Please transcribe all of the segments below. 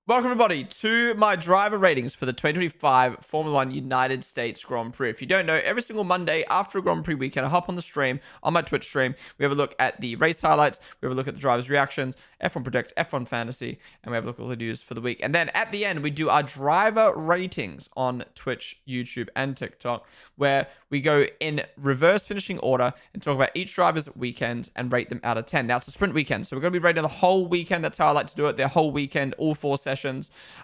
Welcome, everybody, to my driver ratings for the 2025 Formula One United States Grand Prix. If you don't know, every single Monday after a Grand Prix weekend, I hop on the stream, on my Twitch stream. We have a look at the race highlights, we have a look at the drivers' reactions, F1 Predict, F1 Fantasy, and we have a look at all the news for the week. And then at the end, we do our driver ratings on Twitch, YouTube, and TikTok, where we go in reverse finishing order and talk about each driver's weekend and rate them out of 10. Now, it's a sprint weekend, so we're going to be rating the whole weekend. That's how I like to do it, the whole weekend, all 4 sessions.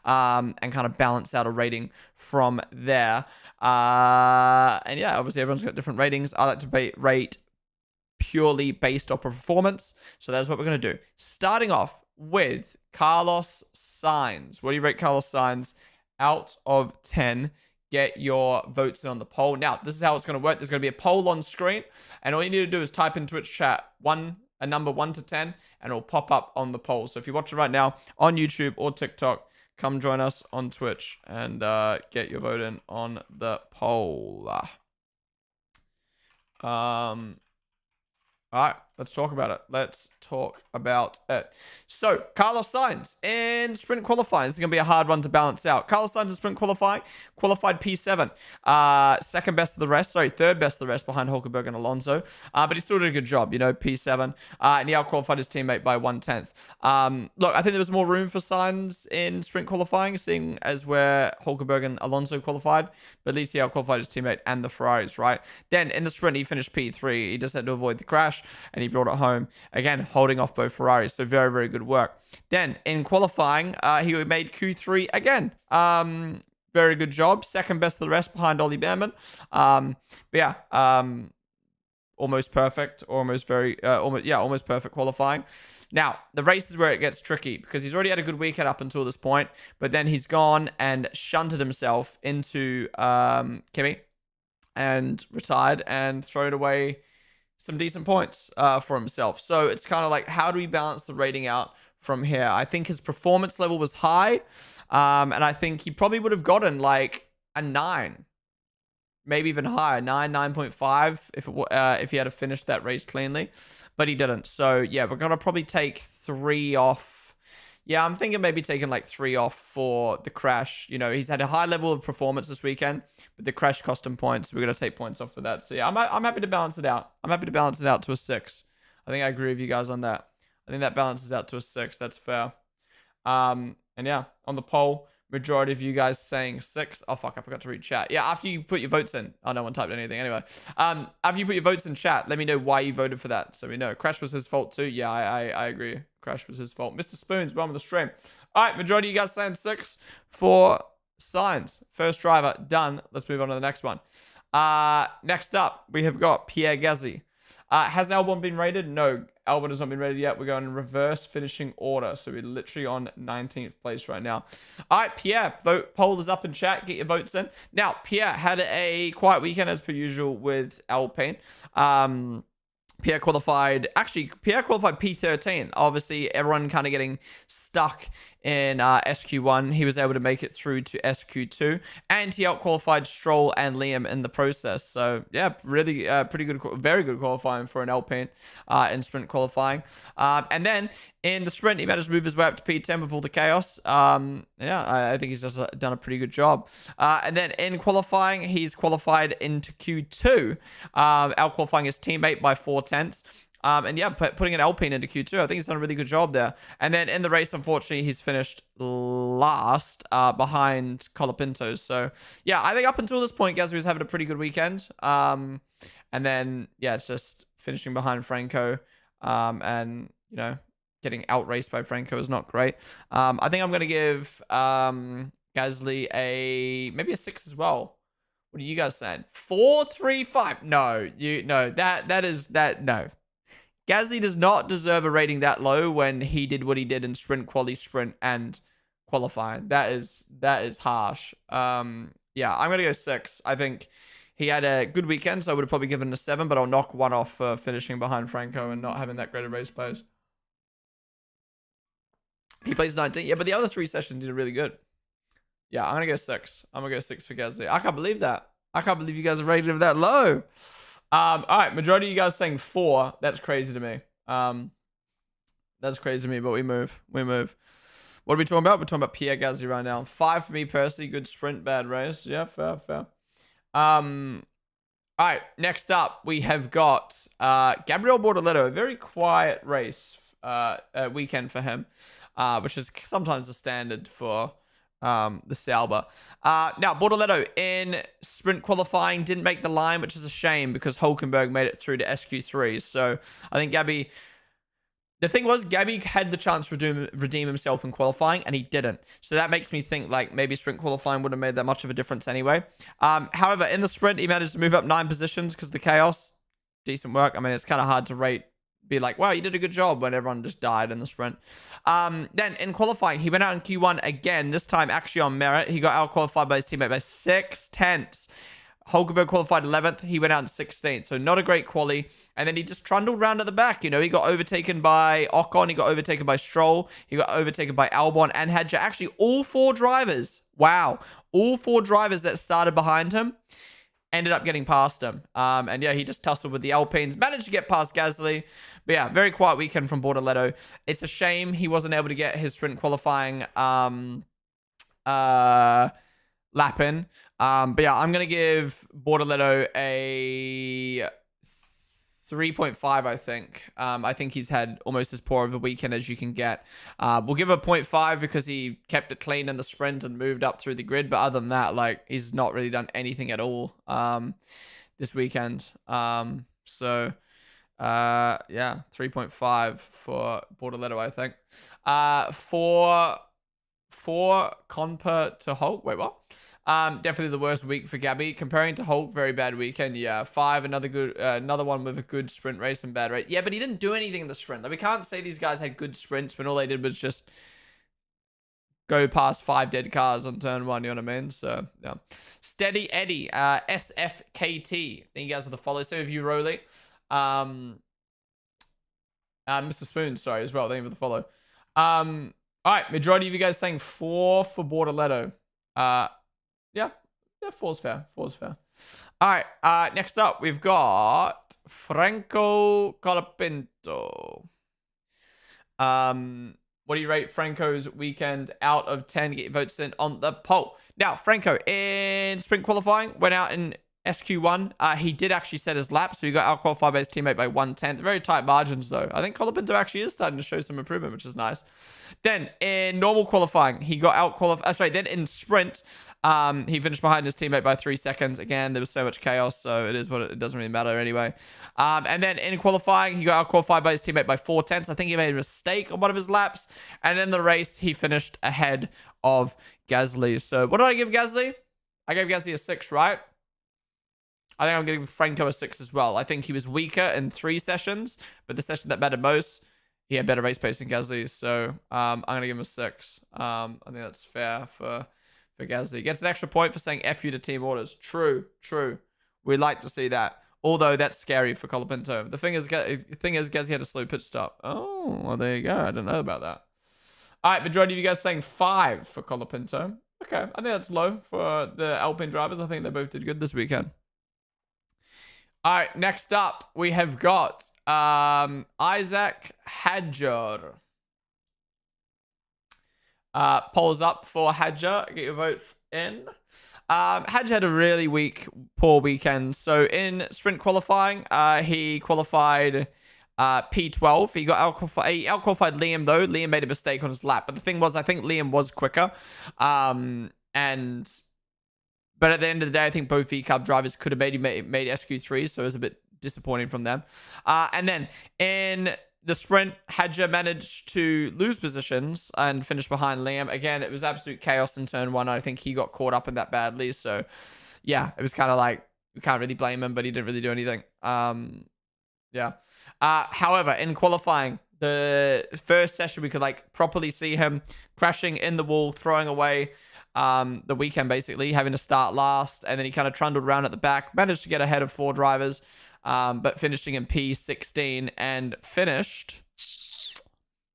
And kind of balance out a rating from there. And yeah, obviously everyone's got different ratings. I like to rate purely based off of performance. So that's what we're going to do. Starting off with Carlos Sainz. What do you rate Carlos Sainz out of 10? Get your votes in on the poll. Now, this is how it's going to work. There's going to be a poll on screen, and all you need to do is type in Twitch chat a number 1 to 10, and it'll pop up on the poll. So if you're watching right now on YouTube or TikTok, come join us on Twitch and get your vote in on the poll. All right, let's talk about it. So, Carlos Sainz in sprint qualifying. This is going to be a hard one to balance out. Carlos Sainz in sprint qualifying, qualified P7. Second best of the rest. Sorry, third best of the rest behind Hulkenberg and Alonso. But he still did a good job, P7. And he outqualified his teammate by 1/10. Look, I think there was more room for Sainz in sprint qualifying, seeing as where Hulkenberg and Alonso qualified. But at least he outqualified his teammate and the Ferraris, right? Then in the sprint, he finished P3. He just had to avoid the crash, and he brought it home. Again, holding off both Ferraris. So very, very good work. Then in qualifying, he made Q3 again. Very good job. Second best of the rest behind Ollie Behrman. But yeah, almost perfect. Almost perfect qualifying. Now, the race is where it gets tricky because he's already had a good weekend up until this point, but then he's gone and shunted himself into Kimi and retired and thrown away some decent points for himself. So it's kind of like, how do we balance the rating out from here? I think his performance level was high, and I think he probably would have gotten like a 9, maybe even higher, 9.5 if he had to finish that race cleanly, but he didn't. So yeah, we're gonna probably take 3 off. Yeah, I'm thinking maybe taking like 3 off for the crash. He's had a high level of performance this weekend, but the crash cost him points. We're going to take points off for that. So yeah, I'm happy to balance it out. I'm happy to balance it out to a 6. I think I agree with you guys on that. I think that balances out to a 6. That's fair. And yeah, on the poll, majority of you guys saying 6. Oh, fuck, I forgot to read chat. Yeah, after you put your votes in. Oh, no one typed anything. Anyway, after you put your votes in chat, let me know why you voted for that, so we know. Crash was his fault too. Yeah, I agree. Crash was his fault. Mr. Spoons, welcome to the stream. All right, majority of you guys saying 6 for Sainz. First driver, done. Let's move on to the next one. Next up, we have got Pierre Gasly. Has Albon been rated? No, Albon has not been rated yet. We're going in reverse finishing order. So we're literally on 19th place right now. All right, Pierre, poll is up in chat. Get your votes in. Now, Pierre had a quiet weekend as per usual with Alpine. Pierre qualified P13. Obviously, everyone kind of getting stuck in SQ1. He was able to make it through to SQ2, and he outqualified Stroll and Liam in the process. So yeah, really pretty good, very good qualifying for an Alpine in sprint qualifying. And then in the sprint, he managed to move his way up to P10 with all the chaos. Yeah, I think he's just done a pretty good job. And then in qualifying, he's qualified into Q2, outqualifying his teammate by 4/10. And yeah, putting an Alpine into Q2, I think he's done a really good job there. And then in the race, unfortunately, he's finished last behind Colapinto. So yeah, I think up until this point, Gasly was having a pretty good weekend. And then yeah, it's just finishing behind Franco, and getting outraced by Franco is not great. I think I'm gonna give Gasly maybe a 6 as well. What are you guys saying? 4.35? No, no. Gasly does not deserve a rating that low when he did what he did in sprint, quali, sprint, and qualifying. That is harsh. Yeah, I'm gonna go 6. I think he had a good weekend, so I would have probably given him a 7, but I'll knock 1 off for finishing behind Franco and not having that great a race pace. He plays 19. Yeah, but the other 3 sessions did really good. Yeah, I'm going to go 6. I'm going to go 6 for Gasly. I can't believe that. I can't believe you guys have rated him that low. All right, majority of you guys saying 4. That's crazy to me. That's crazy to me, but we move. What are we talking about? We're talking about Pierre Gasly right now. 5 for me personally. Good sprint, bad race. Yeah, fair, fair. All right, next up, we have got Gabriel Bortoleto. A very quiet race weekend for him, which is sometimes the standard for the Sauber. Now, Bortoleto in sprint qualifying didn't make the line, which is a shame because Hulkenberg made it through to SQ3. So I think Gabby... The thing was, Gabby had the chance to redeem himself in qualifying, and he didn't. So that makes me think, like, maybe sprint qualifying would have made that much of a difference anyway. However, in the sprint, he managed to move up 9 positions because of the chaos. Decent work. I mean, it's kind of hard to be like, wow, you did a good job when everyone just died in the sprint. Then, in qualifying, he went out in Q1 again, this time actually on merit. He got out-qualified by his teammate by 6/10. Hulkenberg qualified 11th. He went out in 16th. So not a great quali. And then he just trundled around at the back. You know, he got overtaken by Ocon. He got overtaken by Stroll. He got overtaken by Albon and Hadja. Actually, all 4 drivers. Wow. All 4 drivers that started behind him ended up getting past him. And yeah, he just tussled with the Alpines. Managed to get past Gasly. But yeah, very quiet weekend from Bortoleto. It's a shame he wasn't able to get his sprint qualifying lap in. But yeah, I'm going to give Bortoleto a 3.5, I think. I think he's had almost as poor of a weekend as you can get. We'll give a 0.5 because he kept it clean in the sprint and moved up through the grid. But other than that, like, he's not really done anything at all this weekend. Yeah, 3.5 for Bortoleto, I think. For Conper to Hulk. Wait, what? Definitely the worst week for Gabby. Comparing to Hulk, very bad weekend. Yeah, 5, another one with a good sprint race and bad race. Yeah, but he didn't do anything in the sprint. Like, we can't say these guys had good sprints when all they did was just go past 5 dead cars on turn 1, you know what I mean? So, yeah. Steady Eddie, SFKT. Thank you guys for the follow. Same of you, Rolly. Mr. Spoon, sorry, as well. Thank you for the follow. All right, majority of you guys saying 4 for Bortoleto. Yeah, 4's fair. 4's fair. All right, next up, we've got Franco Colapinto. What do you rate Franco's weekend out of 10? Get your votes in on the poll. Now, Franco, in sprint qualifying, went out in SQ1. He did actually set his lap, so he got out-qualified by his teammate by 1/10. Very tight margins, though. I think Colapinto actually is starting to show some improvement, which is nice. Then, in normal qualifying, he got out-qualified. Then in sprint, he finished behind his teammate by 3 seconds. Again, there was so much chaos, so it doesn't really matter anyway. And then in qualifying, he got out-qualified by his teammate by 4/10. I think he made a mistake on one of his laps. And in the race, he finished ahead of Gasly. So, what did I give Gasly? I gave Gasly a 6, right? I think I'm giving Franco a 6 as well. I think he was weaker in 3 sessions, but the session that mattered most, he had better race pace than Gasly. So I'm going to give him a 6. I think that's fair for Gasly. Gets an extra point for saying F you to team orders. True. We'd like to see that. Although that's scary for Colapinto. The thing is, Gasly had a slow pit stop. Oh, well, there you go. I didn't know about that. All right, majority of you guys saying 5 for Colapinto. Okay, I think that's low for the Alpine drivers. I think they both did good this weekend. All right, next up, we have got Isaac Hadjar. Polls up for Hadjar. Get your vote in. Hadjar had a really poor weekend. So in sprint qualifying, he qualified P12. He got out-qualified Liam, though. Liam made a mistake on his lap. But the thing was, I think Liam was quicker. But at the end of the day, I think both V-Cub drivers could have made SQ3, so it was a bit disappointing from them. And then in the sprint, Hadja managed to lose positions and finish behind Liam. Again, it was absolute chaos in turn 1. I think he got caught up in that badly. So, yeah, it was kind of like, we can't really blame him, but he didn't really do anything. Yeah. However, in qualifying, the first session, we could like properly see him crashing in the wall, throwing away the weekend, basically having to start last, and then he kind of trundled around at the back, managed to get ahead of 4 drivers, but finishing in P16 and finished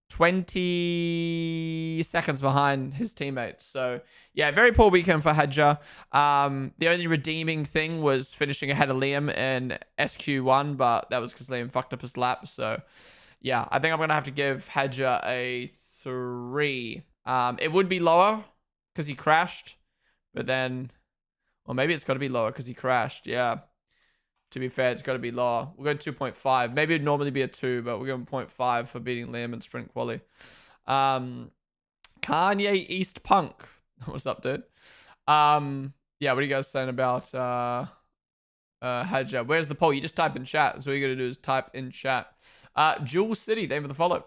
20 seconds behind his teammates. So yeah, very poor weekend for Hadja. The only redeeming thing was finishing ahead of Liam in SQ1, but that was because Liam fucked up his lap. So yeah, I think I'm gonna have to give Hadja a 3. It would be lower because he crashed, but then, or maybe it's got to be lower because he crashed. Yeah. To be fair, it's got to be lower. We'll go 2.5. Maybe it'd normally be a 2, but we're going 0.5 for beating Liam in sprint quali. Kanye East Punk. What's up, dude? Yeah, what are you guys saying about Hadja? Where's the poll? You just type in chat. So all you got to do is type in chat. Jewel City, thank you for the follow.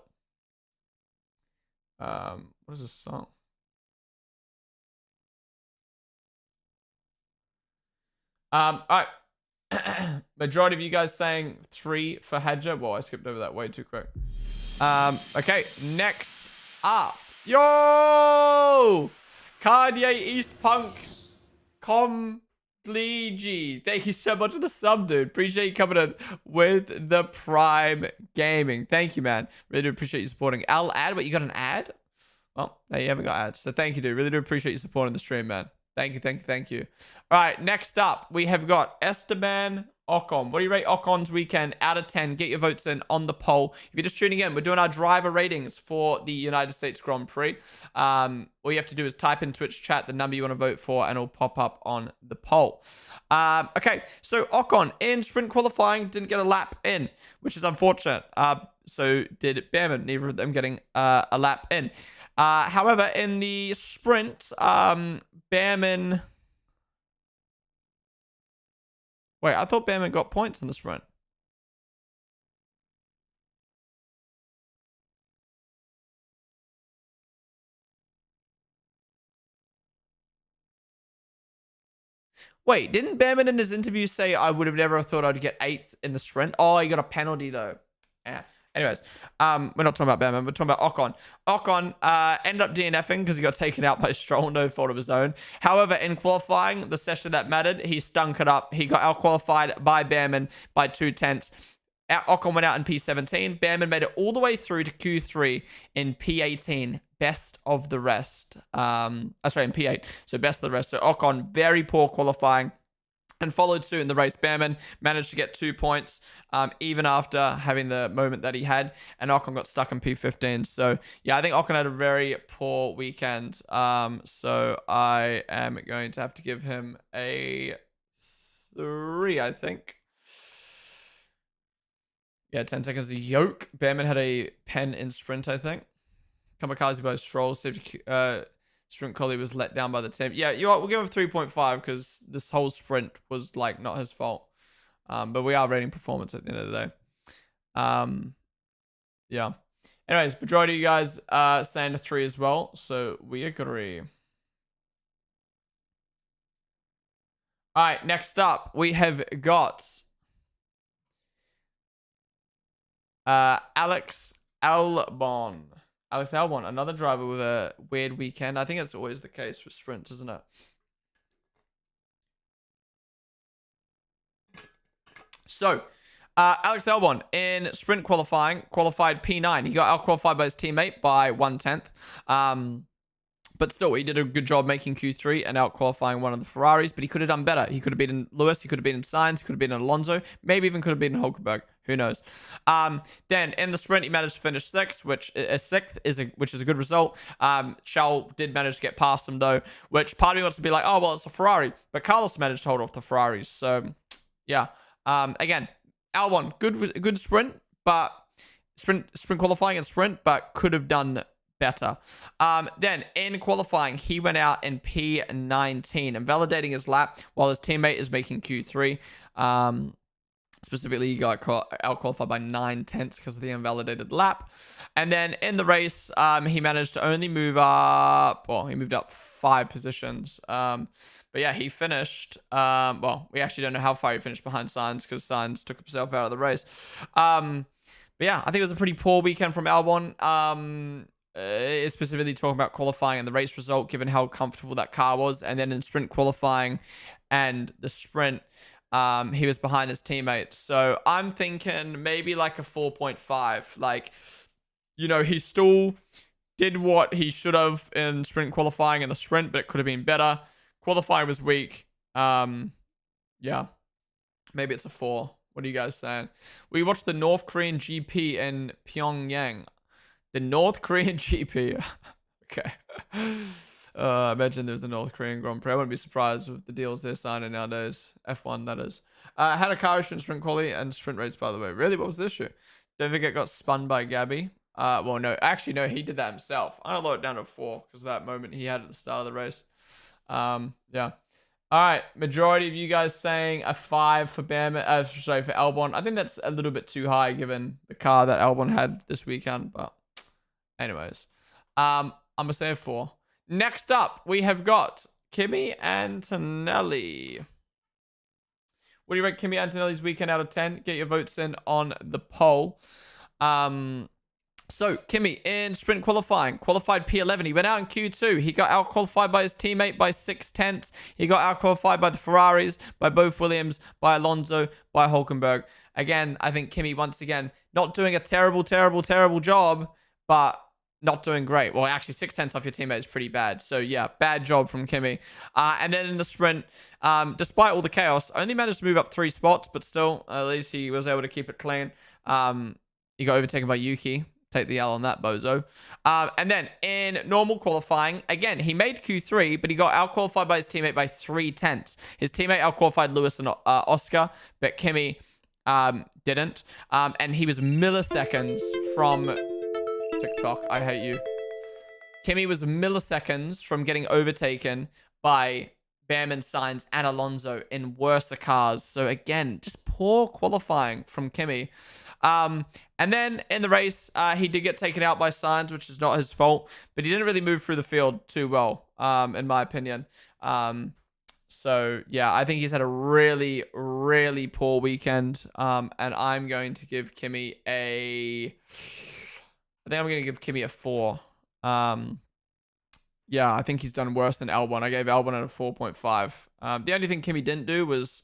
What is this song? All right. Majority of you guys saying 3 for Hadja. Well, I skipped over that way too quick. Okay, next up. Yo! Kanye East Punk. Comgligi. Thank you so much for the sub, dude. Appreciate you coming in with the Prime Gaming. Thank you, man. Really do appreciate you supporting. Al ad. Wait, you got an ad? Oh, no, you haven't got ads. So thank you, dude. Really do appreciate you supporting the stream, man. Thank you, thank you, thank you. All right, next up, we have got Esteban Ocon. What do you rate Ocon's weekend out of 10? Get your votes in on the poll. If you're just tuning in, we're doing our driver ratings for the United States Grand Prix. All you have to do is type in Twitch chat the number you want to vote for, and it'll pop up on the poll. Okay, so Ocon in sprint qualifying didn't get a lap in, which is unfortunate. So did Behrman, neither of them getting a lap in. However, in the sprint, Behrman... Wait, I thought Behrman got points in the sprint. Wait, didn't Behrman in his interview say I would have never thought I'd get 8th in the sprint? Oh, he got a penalty though. Yeah. Anyways, we're not talking about Behrman. We're talking about Ocon. Ocon ended up DNFing because he got taken out by Stroll, no fault of his own. However, in qualifying, the session that mattered, he stunk it up. He got out-qualified by Behrman by 2/10. Ocon went out in P17. Behrman made it all the way through to Q3 in P18. Best of the rest. Sorry, in P8. So best of the rest. So Ocon, very poor qualifying. And followed suit in the race. Behrman managed to get 2 points, even after having the moment that he had. And Ocon got stuck in P15. So, yeah, I think Ocon had a very poor weekend. So I am going to have to give him a 3, I think. Yeah, 10 seconds. The yoke. Behrman had a pen in sprint, I think. Kamikaze by Stroll. Sprint quality was let down by the team. Yeah, you know what? We'll give him 3.5 because this whole sprint was like not his fault. But we are rating performance at the end of the day. Yeah. Anyways, majority of you guys saying a 3 as well. So we agree. All right, next up, we have got Alex Albon. Alex Albon, another driver with a weird weekend. I think it's always the case with sprints, isn't it? So, Alex Albon in sprint qualifying, qualified P9. He got out-qualified by his teammate by 1/10. But still, he did a good job making Q3 and out-qualifying one of the Ferraris, but he could have done better. He could have beaten Lewis, he could have beaten Sainz, he could have beaten Alonso, maybe even could have beaten Hulkenberg. Who knows? Then in the sprint, he managed to finish 6th, which is a good result. Charles did manage to get past him though, which part of me wants to be like, oh well, it's a Ferrari, but Carlos managed to hold off the Ferraris. So yeah. Again, Albon, good sprint, but sprint qualifying and sprint, but could have done better. Then in qualifying, he went out in P19, invalidating his lap while his teammate is making Q3. Specifically, he got out-qualified by 9/10 because of the invalidated lap. And then in the race, he managed to only move up... Well, he moved up 5 positions. But yeah, he finished... well, we actually don't know how far he finished behind Sainz because Sainz took himself out of the race. But yeah, I think it was a pretty poor weekend from Albon. Specifically talking about qualifying and the race result, given how comfortable that car was. And then in sprint qualifying and the sprint... he was behind his teammates. So I'm thinking maybe like a 4.5. Like, you know, he still did what he should have in sprint qualifying in the sprint, but it could have been better. Qualifying was weak. Yeah. Maybe it's a 4. What are you guys saying? We watched the North Korean GP in Pyongyang. The North Korean GP. Okay. Imagine there's a North Korean Grand Prix. I wouldn't be surprised with the deals they're signing nowadays. F1, that is. Had a car issue in sprint quali and sprint race, by the way. Really? What was the issue? Don't think it got spun by Gabby. Well, no. Actually, no. He did that himself. I lowered it down to 4 because of that moment he had at the start of the race. Yeah. All right. Majority of you guys saying a 5 for Behrman. Sorry, for Albon. I think that's a little bit too high given the car that Albon had this weekend. But anyways. I'm going to say a 4. Next up, we have got Kimi Antonelli. What do you rate Kimi Antonelli's weekend out of 10? Get your votes in on the poll. So, Kimi in sprint qualifying, qualified P11. He went out in Q2. He got out-qualified by his teammate by 6/10. He got out-qualified by the Ferraris, by both Williams, by Alonso, by Hulkenberg. Again, I think Kimi, once again, not doing a terrible job, but not doing great. Well, actually, 6/10 off your teammate is pretty bad. So, yeah, bad job from Kimi. And then in the sprint, despite all the chaos, only managed to move up 3 spots, but still, at least he was able to keep it clean. He got overtaken by Yuki. Take the L on that, bozo. And then in normal qualifying, again, he made Q3, but he got out-qualified by his teammate by 3/10. His teammate out-qualified Lewis and Oscar, but Kimi didn't. And he was milliseconds from... TikTok, I hate you. Kimi was milliseconds from getting overtaken by Behrman, Sainz, and Alonso in worse cars. So again, just poor qualifying from Kimi. And then in the race, he did get taken out by Sainz, which is not his fault, but he didn't really move through the field too well, in my opinion. So yeah, I think he's had a really, really poor weekend. And I'm going to give Kimi a... I think I'm going to give Kimi a 4. Yeah, I think he's done worse than Albon. I gave Albon a 4.5. The only thing Kimi didn't do was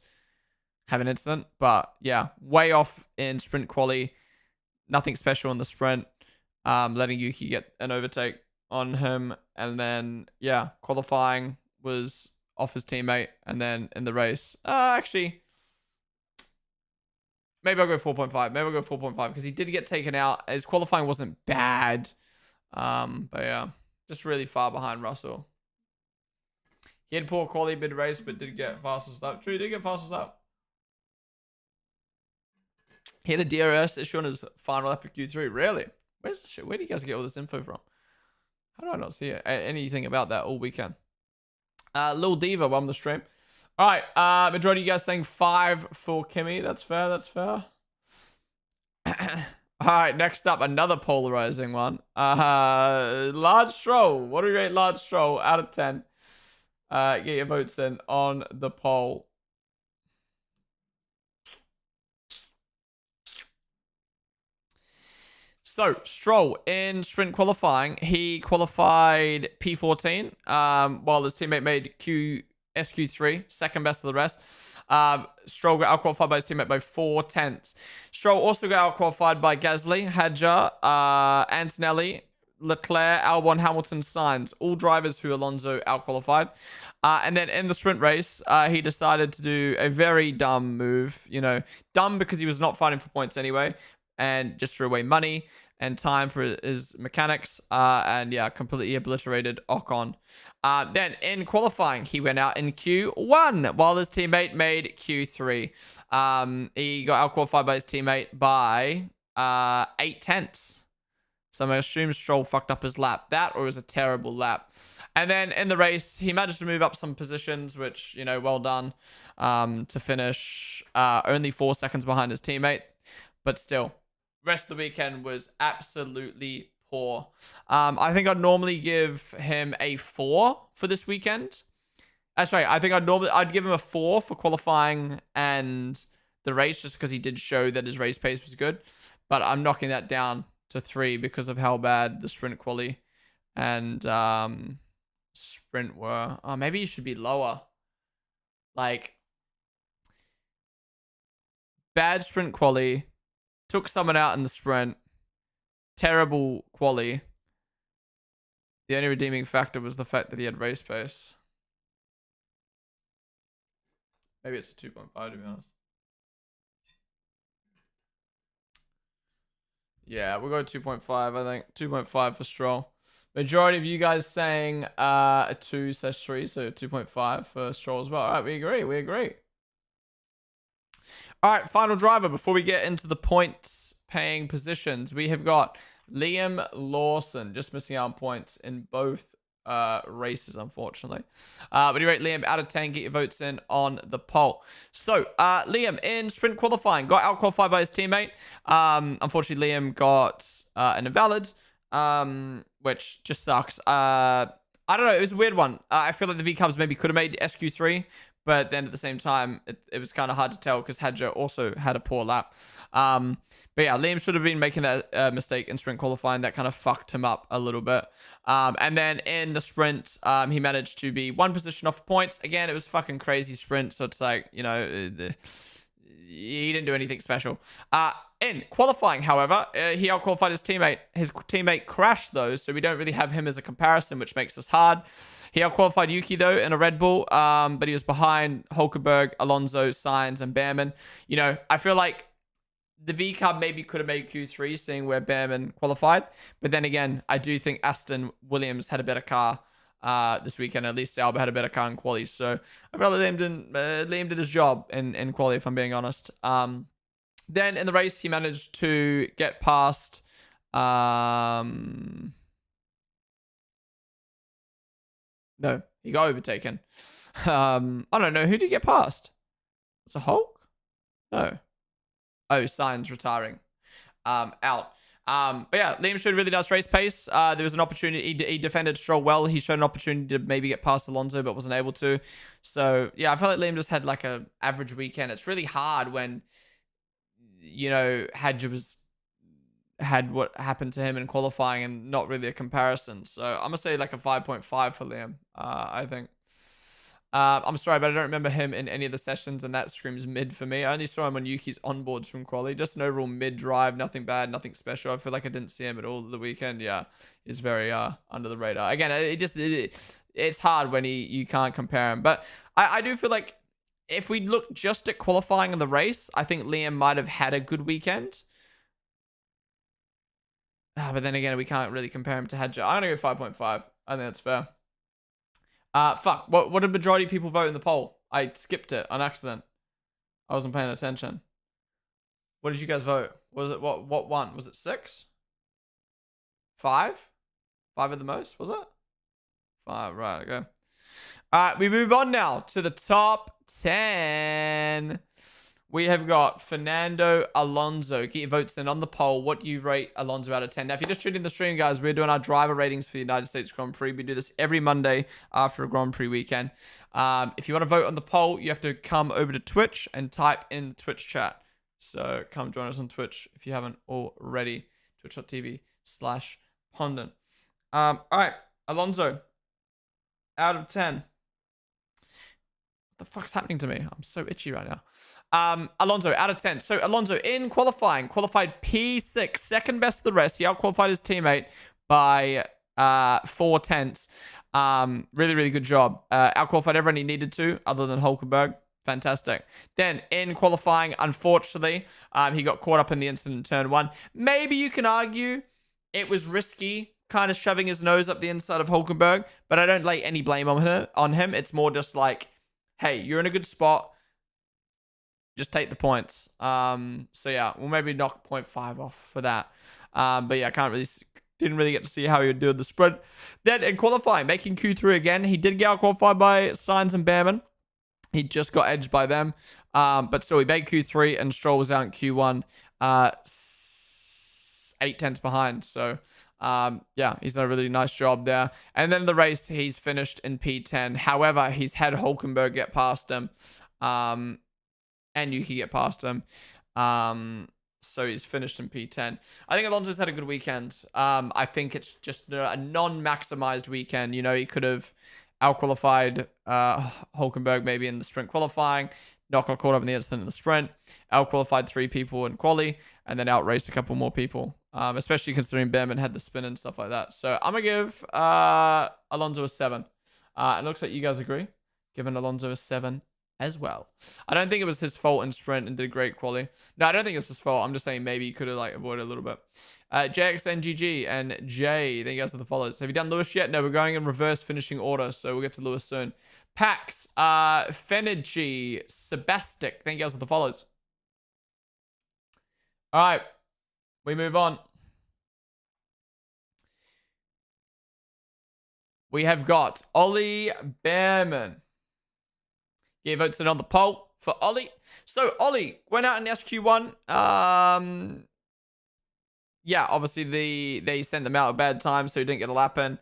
have an incident. But yeah, way off in sprint quali. Nothing special in the sprint. Letting Yuki get an overtake on him. And then, yeah, qualifying was off his teammate. And then in the race, actually... Maybe I'll go 4.5. Maybe I'll go 4.5 because he did get taken out. His qualifying wasn't bad. But yeah, just really far behind Russell. He had poor quality mid-race, but did get fastest lap. True, he did get fastest lap. He had a DRS issue on his final lap of Q3. Really? Where's this shit? Where do you guys get all this info from? How do I not see it? Anything about that all weekend? Lil Diva won the stream. All right, majority of you guys saying 5 for Kimi. That's fair. That's fair. All right, next up, another polarizing one. Large Stroll. What do we rate Large Stroll out of 10? Get your votes in on the poll. So, Stroll, in sprint qualifying, he qualified P14, while his teammate made SQ3, second best of the rest. Stroll got out-qualified by his teammate by 4/10. Stroll also got out-qualified by Gasly, Hadjar, Antonelli, Leclerc, Albon, Hamilton, Sainz. All drivers who Alonso out-qualified. And then in the sprint race, he decided to do a very dumb move. You know, dumb because he was not fighting for points anyway. And just threw away money and time for his mechanics, and yeah, completely obliterated Ocon. Then in qualifying, he went out in Q1 while his teammate made Q3. He got out qualified by his teammate by 8/10. So I'm going to assume Stroll fucked up his lap. That or it was a terrible lap. And then in the race, he managed to move up some positions, which, you know, well done, to finish only 4 seconds behind his teammate. But still, rest of the weekend was absolutely poor. I think I'd normally give him a 4 for this weekend. That's right. I think I'd give him a 4 for qualifying and the race, just because he did show that his race pace was good. But I'm knocking that down to 3 because of how bad the sprint quali and sprint were. Oh, maybe you should be lower. Like, bad sprint quali. Took someone out in the sprint. Terrible quali. The only redeeming factor was the fact that he had race pace. Maybe it's a 2.5 to be honest. Yeah, we'll go 2.5, I think. 2.5 for Stroll. Majority of you guys saying a 2/3, so 2.5 for Stroll as well. All right, we agree. We agree. All right, final driver. Before we get into the points paying positions, we have got Liam Lawson, just missing out on points in both races, unfortunately. But you rate Liam out of 10, get your votes in on the poll. So, Liam in sprint qualifying got out qualified by his teammate. Unfortunately, Liam got an invalid, which just sucks. I don't know. It was a weird one. I feel like the V Cubs maybe could have made SQ3. But then at the same time, it was kind of hard to tell because Hadja also had a poor lap. But yeah, Liam should have been making that mistake in sprint qualifying. That kind of fucked him up a little bit. And then in the sprint, he managed to be one position off points. Again, it was a fucking crazy sprint. So it's like, you know, he didn't do anything special. In qualifying, however, he outqualified his teammate. His teammate crashed, though, so we don't really have him as a comparison, which makes this hard. He outqualified Yuki, though, in a Red Bull, but he was behind Hulkenberg, Alonso, Sainz, and Behrman. You know, I feel like the V-Cub maybe could have made Q3, seeing where Behrman qualified. But then again, I do think Aston Williams had a better car this weekend. At least Sauber had a better car in quali. So I felt like Liam did his job in quali, if I'm being honest. Then in the race, he managed to get past... No, he got overtaken. I don't know. Who did he get past? Was it Hulk? No. Oh, Sainz retiring. Out. But yeah, Liam showed really nice race pace. There was an opportunity. He defended Stroll well. He showed an opportunity to maybe get past Alonso, but wasn't able to. So yeah, I felt like Liam just had like a average weekend. It's really hard when, you know, Hadja had what happened to him in qualifying and not really a comparison. So I'm gonna say like a 5.5 for Liam. I think. I'm sorry, but I don't remember him in any of the sessions, and that screams mid for me. I only saw him on Yuki's onboards from quali. Just an overall mid drive, nothing bad, nothing special. I feel like I didn't see him at all the weekend. Yeah, he's very under the radar. Again, it's hard when you can't compare him. But I do feel like if we look just at qualifying in the race, I think Liam might have had a good weekend. But then again, we can't really compare him to Hadja. I'm gonna go 5.5. I think that's fair. Fuck. What did majority of people vote in the poll? I skipped it on accident. I wasn't paying attention. What did you guys vote? Was it what one? Was it 6? 5? 5 at the most, was it? 5, right, okay. Alright, we move on now to the top 10. We have got Fernando Alonso. Get your votes in on the poll. What do you rate Alonso out of 10? Now, if you're just tuning in the stream, guys, we're doing our driver ratings for the United States Grand Prix. We do this every Monday after a Grand Prix weekend. If you want to vote on the poll, you have to come over to Twitch and type in the Twitch chat. So come join us on Twitch if you haven't already. Twitch.tv/Ponden. All right, Alonso out of 10. What the fuck's happening to me? I'm so itchy right now. Alonso out of 10. So Alonso in qualified P6, second best of the rest. He outqualified his teammate by 4 tenths. Really, really good job. Outqualified everyone he needed to, other than Hulkenberg. Fantastic. Then in qualifying, unfortunately, he got caught up in the incident in turn 1. Maybe you can argue it was risky, kind of shoving his nose up the inside of Hulkenberg, but I don't lay any blame on him. It's more just like, hey, you're in a good spot. Just take the points. So yeah, we'll maybe knock 0.5 off for that. But yeah, didn't really get to see how he would do the sprint. Then in qualifying, making Q3 again, he did get out qualified by Sainz and Behrman. He just got edged by them. But still, he made Q3 and Stroll was out in Q1, 8 tenths behind. So yeah, he's done a really nice job there. And then in the race, he's finished in P10. However, he's had Hulkenberg get past him. And Yuki get past him. So he's finished in P10. I think Alonso's had a good weekend. I think it's just a non-maximized weekend. You know, he could have outqualified Hulkenberg maybe in the sprint qualifying, not got caught up in the incident in the sprint, outqualified 3 people in quali, and then outraced a couple more people, especially considering Behrman had the spin and stuff like that. So I'm going to give Alonso a 7. It looks like you guys agree, giving Alonso a 7 as well. I don't think it was his fault in sprint and did great quali. No, I don't think it's his fault. I'm just saying maybe he could have like avoided a little bit. JXNGG and Jay, thank you guys for the follows. Have you done Lewis yet? No, we're going in reverse finishing order, so we'll get to Lewis soon. Pax, Fenergy, Sebastic, thank you guys for the follows. All right, we move on. We have got Ollie Behrman. Yeah, votes it on the poll for Ollie. So Ollie went out in SQ1. Yeah, obviously they sent them out at bad time, so he didn't get a lap in.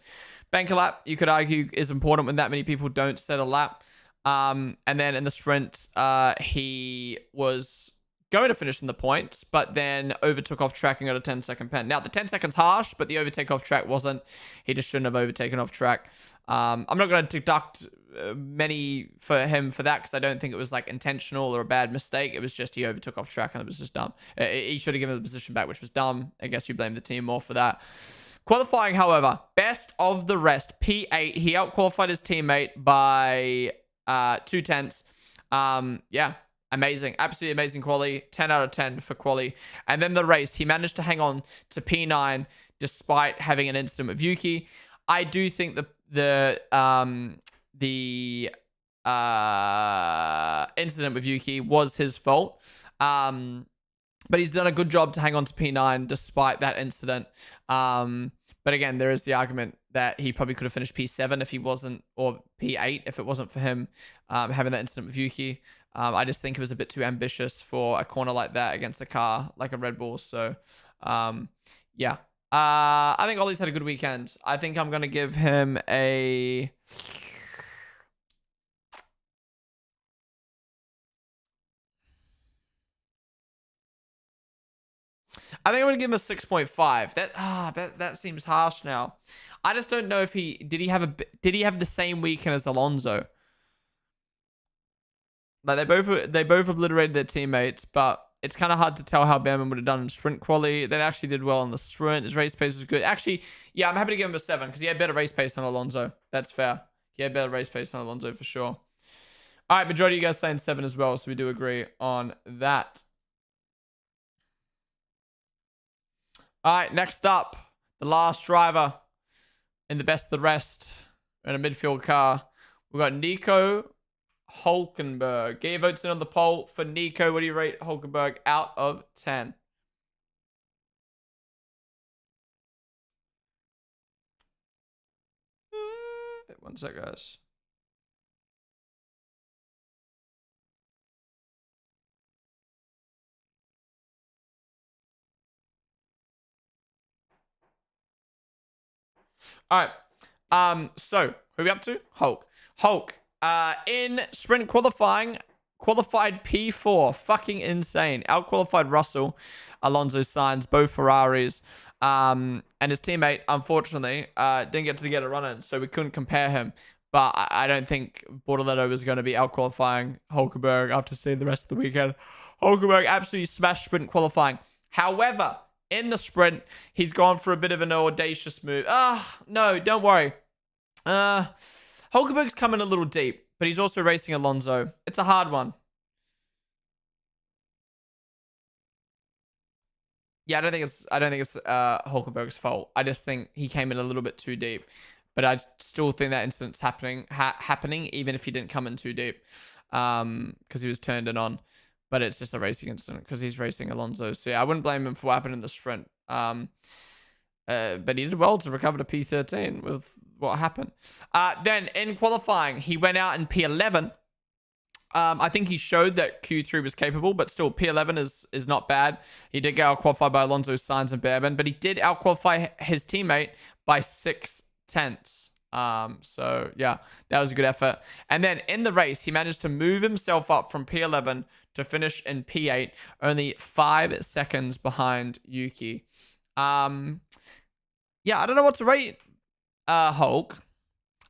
Banker lap, you could argue, is important when that many people don't set a lap. And then in the sprint, he was going to finish in the points, but then overtook off track and got a 10-second pen. Now, the 10 seconds harsh, but the overtake off track wasn't. He just shouldn't have overtaken off track. I'm not going to deduct many for him for that because I don't think it was like intentional or a bad mistake. It was just he overtook off track and it was just dumb. He should have given the position back, which was dumb. I guess you blame the team more for that. Qualifying, however, best of the rest. P8, he outqualified his teammate by 0.2. Yeah, amazing. Absolutely amazing quali. 10 out of 10 for quali. And then the race, he managed to hang on to P9 despite having an incident with Yuki. I do think the incident with Yuki was his fault. But he's done a good job to hang on to P9 despite that incident. But again, there is the argument that he probably could have finished P7 if he wasn't, or P8 if it wasn't for him having that incident with Yuki. I just think it was a bit too ambitious for a corner like that against a car like a Red Bull. So, yeah. I think Ollie's had a good weekend. I think I'm going to give him a... I think I'm going to give him a 6.5. That seems harsh now. I just don't know if did he have the same weekend as Alonso? Like they both obliterated their teammates, but it's kind of hard to tell how Behrman would have done in sprint quali. They actually did well in the sprint. His race pace was good. Actually, yeah, I'm happy to give him a 7 because he had better race pace than Alonso. That's fair. He had better race pace than Alonso for sure. All right, majority of you guys saying 7 as well, so we do agree on that. All right, next up, the last driver in the best of the rest in a midfield car. We've got Nico Hulkenberg. Get your votes in on the poll for Nico. What do you rate Hulkenberg out of 10? One sec, guys. All right. So who are we up to? Hulk. In sprint qualifying, qualified P4. Fucking insane. Outqualified Russell, Alonso Sainz, both Ferraris. And his teammate, unfortunately, didn't get a run in, so we couldn't compare him. But I don't think Bortoletto was going to be outqualifying Hulkenberg after seeing the rest of the weekend. Hulkenberg absolutely smashed sprint qualifying. However, in the sprint, he's gone for a bit of an audacious move. No, don't worry. Hulkenberg's coming a little deep, but he's also racing Alonso. It's a hard one. Yeah, I don't think it's Hulkenberg's fault. I just think he came in a little bit too deep. But I still think that incident's happening, even if he didn't come in too deep, because he was turned it on. But it's just a racing incident because he's racing Alonso. So yeah, I wouldn't blame him for what happened in the sprint. But he did well to recover to P13 with what happened. Then in qualifying, he went out in P11. I think he showed that Q3 was capable, but still P11 is not bad. He did get outqualified by Alonso, Sainz, and Behrman, but he did outqualify his teammate by 0.6. So yeah, that was a good effort. And then in the race, he managed to move himself up from P11 to finish in P8, only 5 seconds behind Yuki. Yeah, I don't know what to rate Hulk.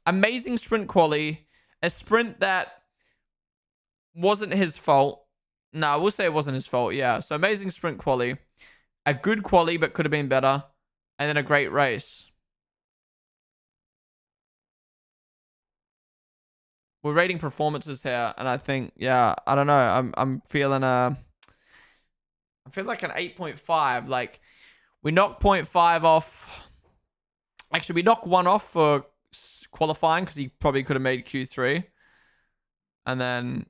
Amazing sprint quali. A sprint that wasn't his fault. No, I will say it wasn't his fault, yeah. So amazing sprint quali. A good quali, but could have been better. And then a great race. we're rating performances here, and I think, yeah, I don't know. I'm feeling I feel like an 8.5. Like, we knock 0.5 off. Actually, we knock 1 off for qualifying because he probably could have made Q3. And then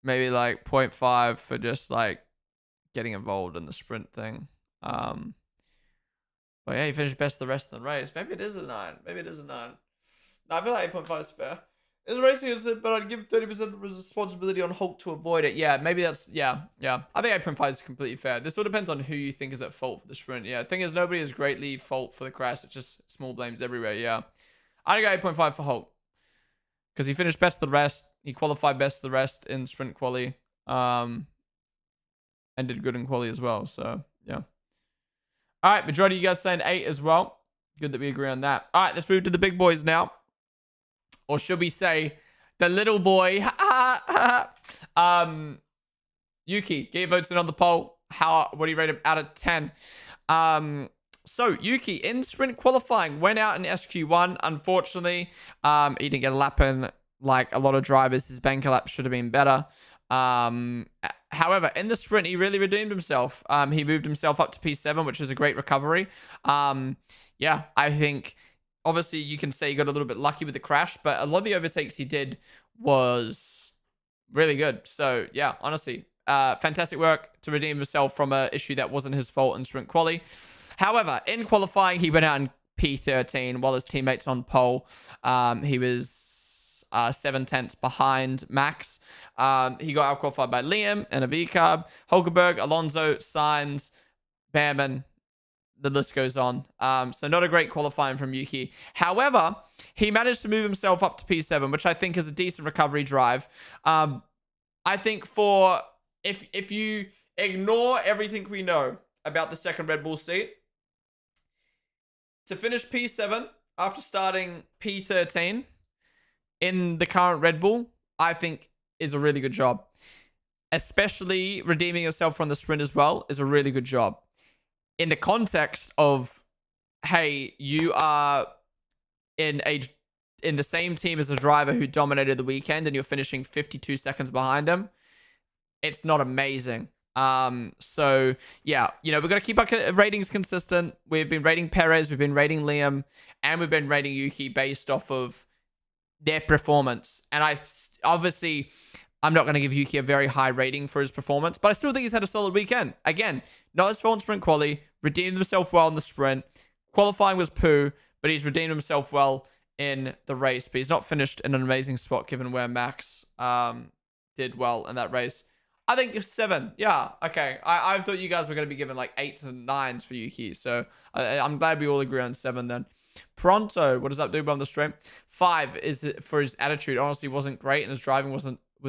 maybe like 0.5 for just like getting involved in the sprint thing. But yeah, he finished best the rest of the race. Maybe it is a 9. Maybe it is a 9. No, I feel like 8.5 is fair. It's racing, but I'd give 30% of responsibility on Hulk to avoid it. Yeah, maybe that's, yeah. I think 8.5 is completely fair. This all depends on who you think is at fault for the sprint. Yeah, the thing is, nobody is greatly fault for the crash. It's just small blames everywhere, yeah. I'd go 8.5 for Hulk. Because he finished best of the rest. He qualified best of the rest in sprint quali. And did good in quali as well, so, yeah. All right, majority of you guys saying 8 as well. Good that we agree on that. All right, let's move to the big boys now. Or should we say the little boy? Yuki, get your votes in on the poll. What do you rate him out of 10? So Yuki in sprint qualifying went out in SQ1. Unfortunately, he didn't get a lap in like a lot of drivers. His banker lap should have been better. However, in the sprint, he really redeemed himself. He moved himself up to P7, which is a great recovery. Yeah, I think obviously you can say he got a little bit lucky with the crash, but a lot of the overtakes he did was really good. So yeah, honestly, fantastic work to redeem himself from an issue that wasn't his fault in sprint quali. However, in qualifying, he went out in P13 while his teammates on pole. He was 7/10 behind Max. He got out-qualified by Liam and a V-carb, Hulkenberg, Alonso, Sainz, Behrman. The list goes on. So not a great qualifying from Yuki. However, he managed to move himself up to P7, which I think is a decent recovery drive. I think if you ignore everything we know about the second Red Bull seat, to finish P7 after starting P13 in the current Red Bull, I think is a really good job. Especially redeeming yourself from the sprint as well is a really good job. In the context of, hey, you are in the same team as a driver who dominated the weekend and you're finishing 52 seconds behind him, it's not amazing. So yeah, we've got to keep our ratings consistent. We've been rating Perez, we've been rating Liam, and we've been rating Yuki based off of their performance. And I'm not going to give Yuki a very high rating for his performance, but I still think he's had a solid weekend. Again, not his fault in sprint quali, redeemed himself well in the sprint. Qualifying was poo, but he's redeemed himself well in the race. But he's not finished in an amazing spot given where Max did well in that race. I think 7. Yeah, okay. I thought you guys were going to be given like 8s and 9s for Yuki. So I'm glad we all agree on 7 then. Pronto, what does that do on the stream? 5 is for his attitude. Honestly, wasn't great, and his driving was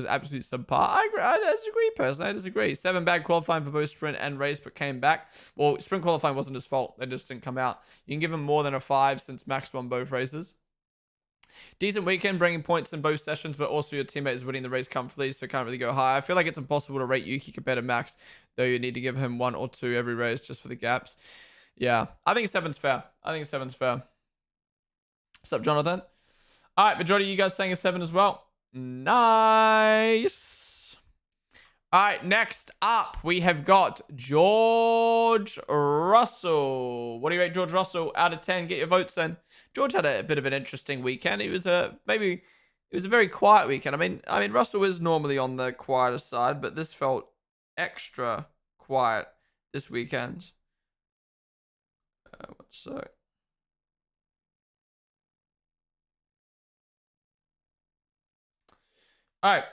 absolutely subpar. I agree. I disagree, personally. I disagree. 7 bad qualifying for both sprint and race, but came back. Well, sprint qualifying wasn't his fault. They just didn't come out. You can give him more than a 5 since Max won both races. Decent weekend, bringing points in both sessions, but also your teammate is winning the race comfortably, so can't really go high. I feel like it's impossible to rate Yuki compared to Max, though you need to give him 1 or 2 every race just for the gaps. Yeah, I think 7's fair. What's up, Jonathan? All right, majority of you guys saying a 7 as well. Nice. All right, next up, we have got George Russell. What do you rate George Russell out of 10? Get your votes in. George had a bit of an interesting weekend. It was a very quiet weekend. I mean, Russell is normally on the quieter side, but this felt extra quiet this weekend. One sec. All right.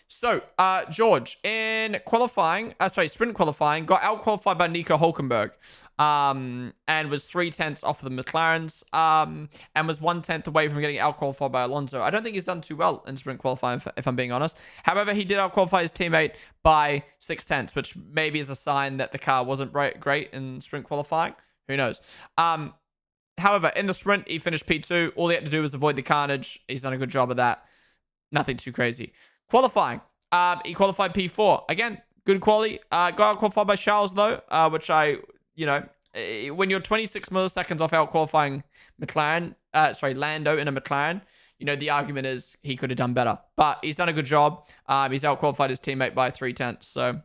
So, George, in qualifying, sprint qualifying, got out-qualified by Nico Hulkenberg, and was 3/10 off of the McLarens, and was 1/10 away from getting out-qualified by Alonso. I don't think he's done too well in sprint qualifying, if I'm being honest. However, he did out-qualify his teammate by 6/10, which maybe is a sign that the car wasn't great in sprint qualifying. Who knows? However, in the sprint, he finished P2. All he had to do was avoid the carnage. He's done a good job of that. Nothing too crazy. Qualifying. He qualified P4. Again, good quality. Got out qualified by Charles, though, which when you're 26 milliseconds off out qualifying Lando in a McLaren, the argument is he could have done better. But he's done a good job. He's outqualified his teammate by 3/10. So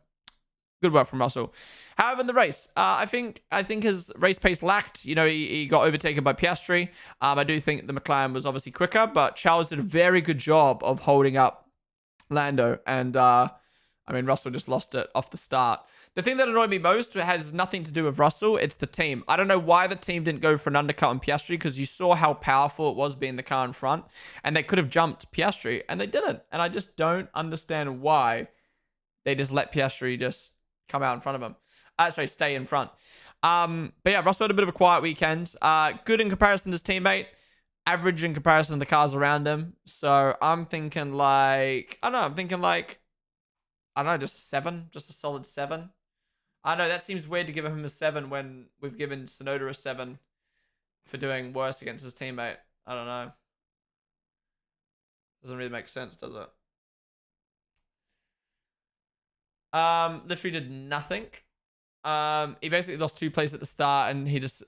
good work from Russell. However, in the race, I think his race pace lacked. He got overtaken by Piastri. I do think the McLaren was obviously quicker, but Charles did a very good job of holding up Lando. And, Russell just lost it off the start. The thing that annoyed me most has nothing to do with Russell. It's the team. I don't know why the team didn't go for an undercut on Piastri, because you saw how powerful it was being the car in front. And they could have jumped Piastri, and they didn't. And I just don't understand why they just let Piastri just come out in front of him. Stay in front. But yeah, Russell had a bit of a quiet weekend. Good in comparison to his teammate. Average in comparison to the cars around him. So I'm thinking just a 7. Just a solid 7. I know that seems weird to give him a 7 when we've given Tsunoda a 7 for doing worse against his teammate. I don't know. Doesn't really make sense, does it? Literally did nothing. He basically lost 2 places at the start, and he just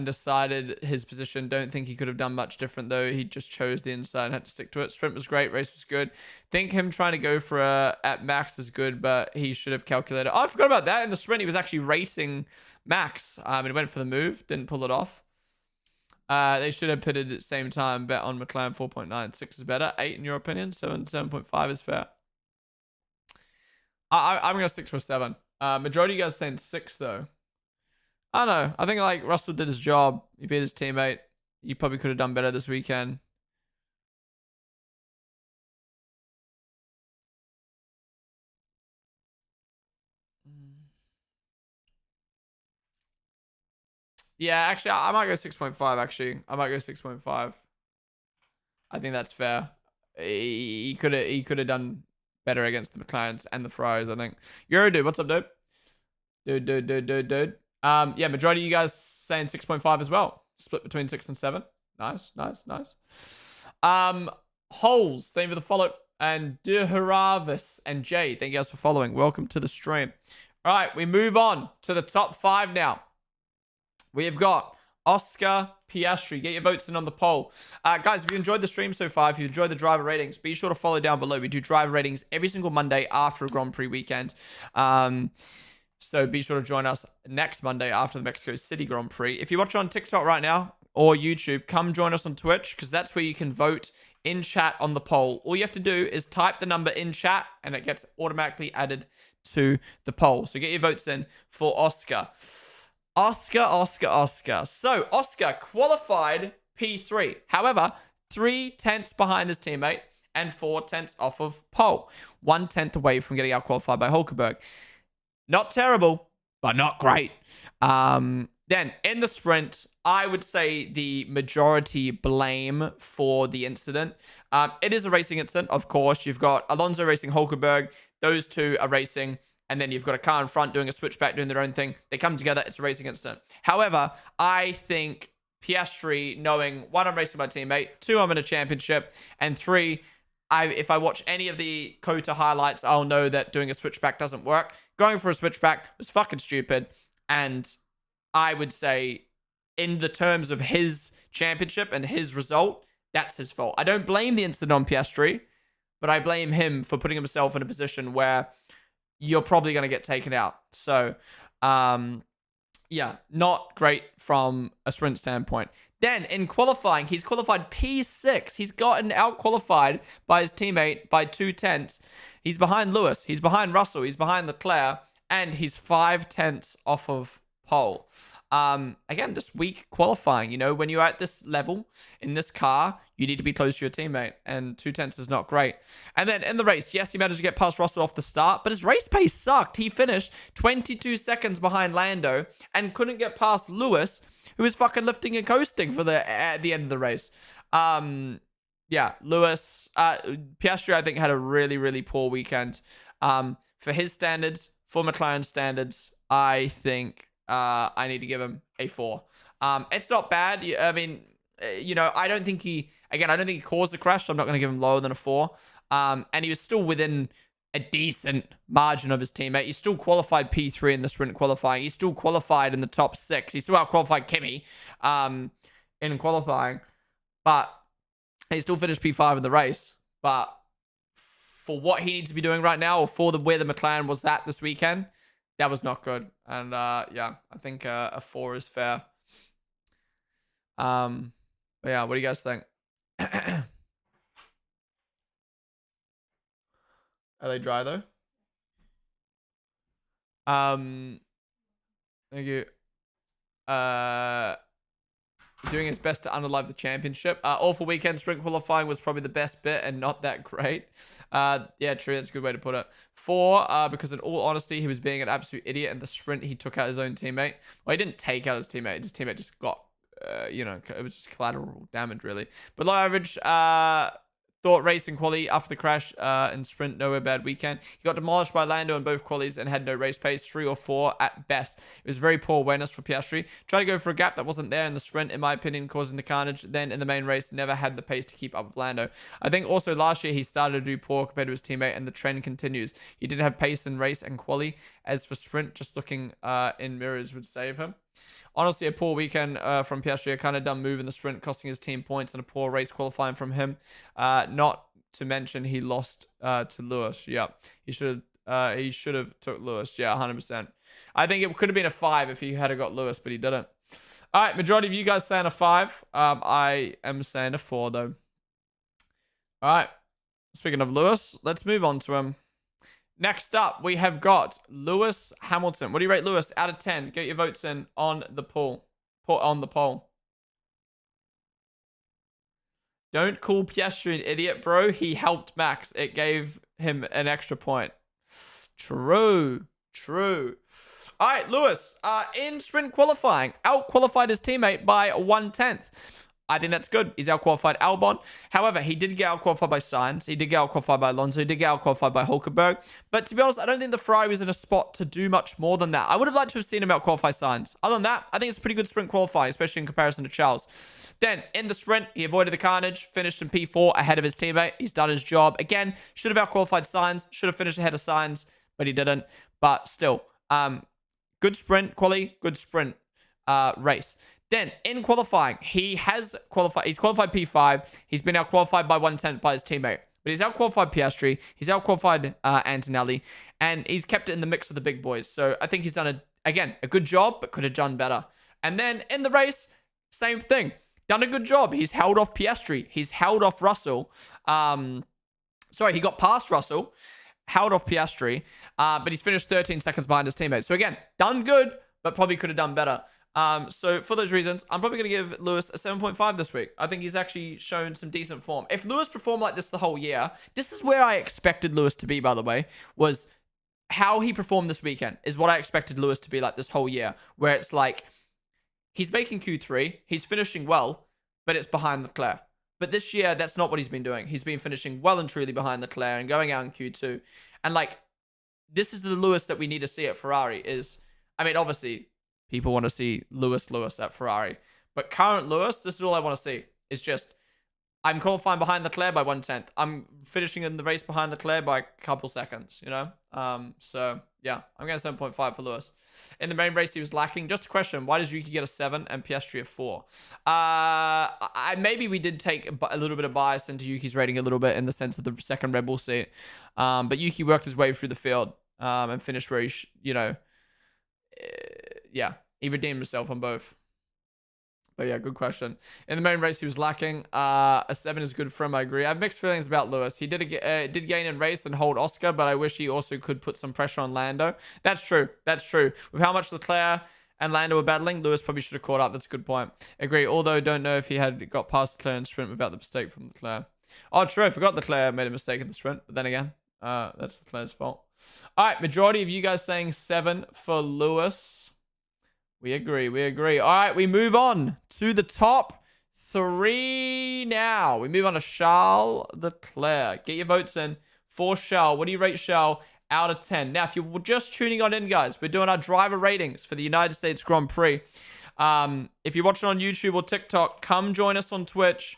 decided his position. Don't think he could have done much different though. He just chose the inside and had to stick to it. Sprint was great, race was good. Think him trying to go for at Max is good, but he should have calculated. Oh, I forgot about that. In the sprint, he was actually racing Max. And he went for the move, didn't pull it off. They should have pitted at the same time. Bet on McLaren 4.9. 6 is better. 8 in your opinion. 7.5 is fair. I'm gonna stick to a 7. Majority of you guys are saying 6 though. I don't know. I think Russell did his job. He beat his teammate. He probably could have done better this weekend. Yeah, actually, I might go 6.5. Actually, I might go 6.5. I think that's fair. He could have done better against the McLarens and the Ferraris, I think. Yo, dude, what's up, dude? Dude. Yeah, majority of you guys saying 6.5 as well. Split between 6 and 7. Nice. Holes, thank you for the follow. And De Haravis and Jay, thank you guys for following. Welcome to the stream. All right, we move on to the top 5 now. We have got Oscar Piastri. Get your votes in on the poll. Guys, if you enjoyed the stream so far, if you enjoyed the driver ratings, be sure to follow down below. We do driver ratings every single Monday after a Grand Prix weekend. So be sure to join us next Monday after the Mexico City Grand Prix. If you're watching on TikTok right now or YouTube, come join us on Twitch, because that's where you can vote in chat on the poll. All you have to do is type the number in chat and it gets automatically added to the poll. So get your votes in for Oscar. Oscar. So Oscar qualified P3. However, 3/10 behind his teammate and 4/10 off of pole. 1/10 away from getting out qualified by Hulkenberg. Not terrible, but not great. Then in the sprint, I would say the majority blame for the incident. It is a racing incident, of course. You've got Alonso racing Hulkenberg. Those two are racing. And then you've got a car in front doing a switchback, doing their own thing. They come together. It's a racing incident. However, I think Piastri, knowing, 1, I'm racing my teammate. 2, I'm in a championship. And 3, if I watch any of the COTA highlights, I'll know that doing a switchback doesn't work. Going for a switchback was fucking stupid. And I would say, in the terms of his championship and his result, that's his fault. I don't blame the incident on Piastri, but I blame him for putting himself in a position where you're probably going to get taken out. So, yeah, not great from a sprint standpoint. Then, in qualifying, he's qualified P6. He's gotten out-qualified by his teammate by 2/10. He's behind Lewis. He's behind Russell. He's behind Leclerc. And he's 5/10 off of pole. Again, just weak qualifying. When you're at this level in this car, you need to be close to your teammate, and 2/10 is not great. And then in the race, yes, he managed to get past Russell off the start, but his race pace sucked. He finished 22 seconds behind Lando and couldn't get past Lewis, who was fucking lifting and coasting at the end of the race. Yeah, Lewis, Piastri, I think, had a really, really poor weekend. For his standards, for McLaren standards, I think I need to give him a 4. It's not bad. I mean, I don't think he caused the crash, so I'm not going to give him lower than a 4. And he was still within a decent margin of his teammate. He still qualified P3 in the sprint qualifying. He still qualified in the top 6. He still out-qualified Kimi in qualifying. But He still finished P5 in the race, but for what he needs to be doing right now, or for where the McLaren was at this weekend, that was not good. And yeah, I think a 4 is fair. But yeah, what do you guys think? Are they dry though? Thank you. Doing his best to underlive the championship. Awful weekend sprint qualifying was probably the best bit and not that great. Yeah, true. That's a good way to put it. 4, because in all honesty, he was being an absolute idiot in the sprint. He took out his own teammate. Well, he didn't take out his teammate. His teammate just got, you know, it was just collateral damage, really. But low average, thought racing quali after the crash in sprint, nowhere bad weekend. He got demolished by Lando in both qualies and had no race pace, 3 or 4 at best. It was very poor awareness for Piastri. Tried to go for a gap that wasn't there in the sprint, in my opinion, causing the carnage. Then in the main race, never had the pace to keep up with Lando. I think also last year he started to do poor compared to his teammate, and the trend continues. He did have pace in race and quali. As for sprint, just looking in mirrors would save him. Honestly, a poor weekend from Piastri. A kind of dumb move in the sprint, costing his team points, and a poor race qualifying from him. Not to mention he lost to Lewis. Yeah, he should have took Lewis. Yeah, 100%. I think it could have been a 5 if he had got Lewis, but he didn't. All right, majority of you guys saying a 5. I am saying a 4 though. All right. Speaking of Lewis, let's move on to him. Next up, we have got Lewis Hamilton. What do you rate Lewis out of 10? Get your votes in on the poll. On the poll. Don't call Piastri an idiot, bro. He helped Max. It gave him an extra point. True. True. All right, Lewis, in sprint qualifying, out-qualified his teammate by 1/10. I think that's good. He's out-qualified Albon. However, he did get out-qualified by Sainz. He did get out-qualified by Alonso. He did get out-qualified by Hulkenberg. But to be honest, I don't think the Ferrari was in a spot to do much more than that. I would have liked to have seen him out-qualify Sainz. Other than that, I think it's a pretty good sprint qualifying, especially in comparison to Charles. Then, in the sprint, he avoided the carnage, finished in P4 ahead of his teammate. He's done his job. Again, should have out-qualified Sainz. Should have finished ahead of Sainz, but he didn't. But still, good sprint quali, good sprint race. Then, in qualifying, he's qualified P5. He's been out-qualified by 1/10 by his teammate. But he's out-qualified Piastri. He's out-qualified Antonelli. And he's kept it in the mix with the big boys. So, I think he's done, a good job, but could have done better. And then, in the race, same thing. Done a good job. He's held off Piastri. He's held off Russell. Sorry, he got past Russell. Held off Piastri. But he's finished 13 seconds behind his teammate. So, again, done good, but probably could have done better. So for those reasons, I'm probably going to give Lewis a 7.5 this week. I think he's actually shown some decent form. If Lewis performed like this the whole year, this is where I expected Lewis to be, by the way, was how he performed this weekend is what I expected Lewis to be like this whole year, where it's like, he's making Q3, he's finishing well, but it's behind Leclerc. But this year, that's not what he's been doing. He's been finishing well and truly behind Leclerc and going out in Q2. And like, this is the Lewis that we need to see at Ferrari obviously, people want to see Lewis at Ferrari. But current Lewis, this is all I want to see. It's just, I'm qualifying behind Leclerc by 1/10. I'm finishing in the race behind Leclerc by a couple seconds, you know? So, yeah, I'm getting 7.5 for Lewis. In the main race, he was lacking. Just a question, why does Yuki get a 7 and Piastri a 4? Maybe we did take a little bit of bias into Yuki's rating a little bit in the sense of the second Red Bull seat. But Yuki worked his way through the field and finished where he, yeah, he redeemed himself on both. But yeah, good question. In the main race, he was lacking. A 7 is good for him, I agree. I have mixed feelings about Lewis. He did gain in race and hold Oscar, but I wish he also could put some pressure on Lando. That's true. That's true. With how much Leclerc and Lando were battling, Lewis probably should have caught up. That's a good point. Agree. Although, don't know if he had got past Leclerc in sprint without the mistake from Leclerc. Oh, true. I forgot Leclerc made a mistake in the sprint. But then again, that's Leclerc's fault. All right. Majority of you guys saying 7 for Lewis. We agree. We agree. All right. We move on to the top 3 now. We move on to Charles Leclerc. Get your votes in for Charles. What do you rate Charles out of 10? Now, if you're just tuning on in, guys, we're doing our driver ratings for the United States Grand Prix. If you're watching on YouTube or TikTok, come join us on Twitch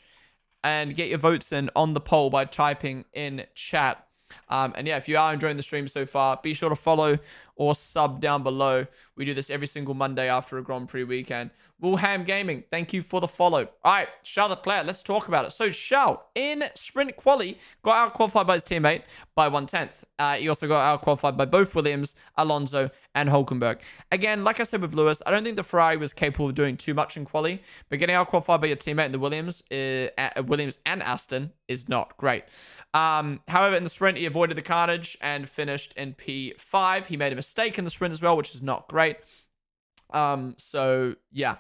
and get your votes in on the poll by typing in chat. And yeah, if you are enjoying the stream so far, be sure to follow or sub down below. We do this every single Monday after a Grand Prix weekend. Woolham Gaming, thank you for the follow. All right, Charles Leclerc, let's talk about it. So Charles, in sprint quali, got out-qualified by his teammate by 1/10. He also got out-qualified by both Williams, Alonso, and Hulkenberg. Again, like I said with Lewis, I don't think the Ferrari was capable of doing too much in quali, but getting out-qualified by your teammate in the Williams and Aston is not great. However, in the sprint, he avoided the carnage and finished in P5. He made a mistake in the sprint as well, which is not great. So yeah,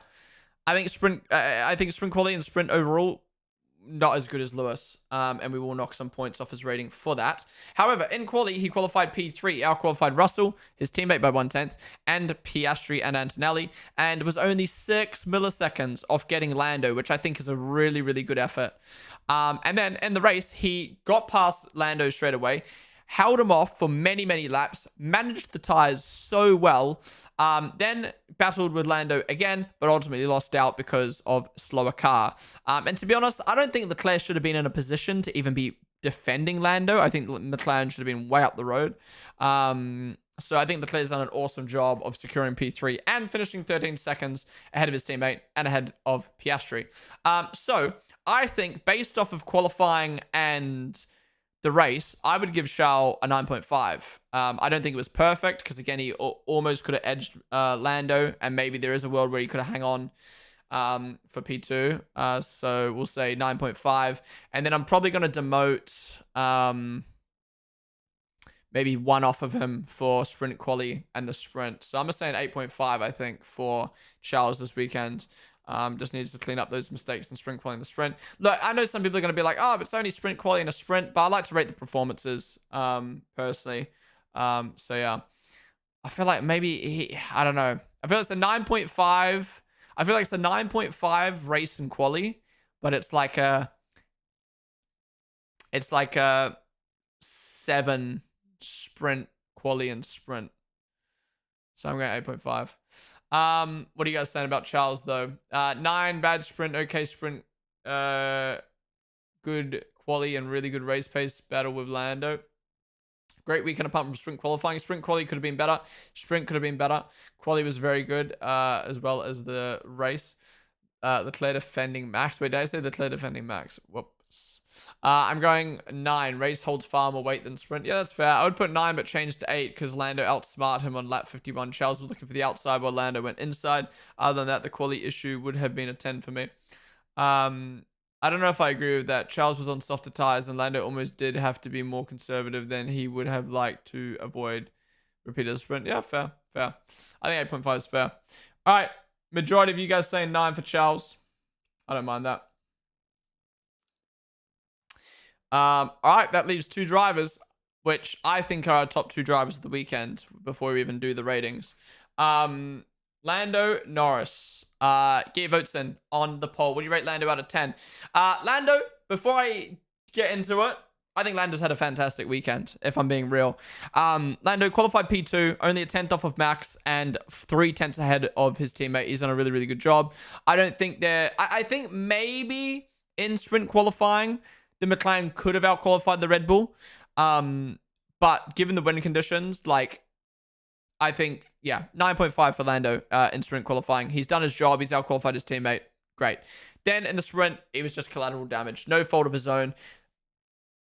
I think sprint quality and sprint overall not as good as Lewis. And we will knock some points off his rating for that. However, in quali, he qualified P3, out-qualified Russell, his teammate by 1/10, and Piastri and Antonelli, and was only 6 milliseconds off getting Lando, which I think is a really, really good effort. And then in the race, he got past Lando straight away, held him off for many, many laps, managed the tires so well, then battled with Lando again, but ultimately lost out because of slower car. And to be honest, I don't think Leclerc should have been in a position to even be defending Lando. I think McLaren should have been way up the road. So I think Leclerc's done an awesome job of securing P3 and finishing 13 seconds ahead of his teammate and ahead of Piastri. So I think based off of qualifying and the race, I would give Charles a 9.5. I don't think it was perfect because, again, he almost could have edged Lando, and maybe there is a world where he could have hang on for P2. So we'll say 9.5. And then I'm probably going to demote maybe 1 off of him for sprint quali and the sprint. So I'm going to say an 8.5, I think, for Charles this weekend. Just needs to clean up those mistakes in sprint quali and the sprint. Look, I know some people are going to be like, oh, but it's only sprint quali and a sprint, but I like to rate the performances, personally. So yeah, I feel like maybe I don't know. I feel like it's a 9.5. I feel like it's a 9.5 race and quali, but it's like a 7 sprint quali and sprint. So I'm going 8.5. What are you guys saying about Charles, though? 9, bad sprint, okay sprint, good quali and really good race pace battle with Lando. Great weekend apart from sprint qualifying. Sprint quali could have been better. Sprint could have been better. Quali was very good, as well as the race. Leclerc defending Max. Wait, did I say Leclerc defending Max? Whoops. I'm going 9. Race holds far more weight than sprint. Yeah, that's fair. I would put 9, but change to 8 because Lando outsmarted him on lap 51. Charles was looking for the outside while Lando went inside. Other than that, the quality issue would have been a 10 for me. I don't know if I agree with that. Charles was on softer tires and Lando almost did have to be more conservative than he would have liked to avoid repeated sprint. Yeah, fair. I think 8.5 is fair. All right. Majority of you guys saying 9 for Charles. I don't mind that. All right, that leaves 2 drivers, which I think are our top 2 drivers of the weekend before we even do the ratings. Lando, Norris. Get your votes in on the poll. What do you rate Lando out of 10? Lando, before I get into it, I think Lando's had a fantastic weekend, if I'm being real. Lando qualified P2, only a 10th off of Max, and 3 tenths ahead of his teammate. He's done a really, really good job. I don't think I think maybe in sprint qualifying, the McLaren could have out-qualified the Red Bull. But given the wind conditions, like, I think, yeah, 9.5 for Lando in sprint qualifying. He's done his job. He's out-qualified his teammate. Great. Then in the sprint, it was just collateral damage. No fault of his own.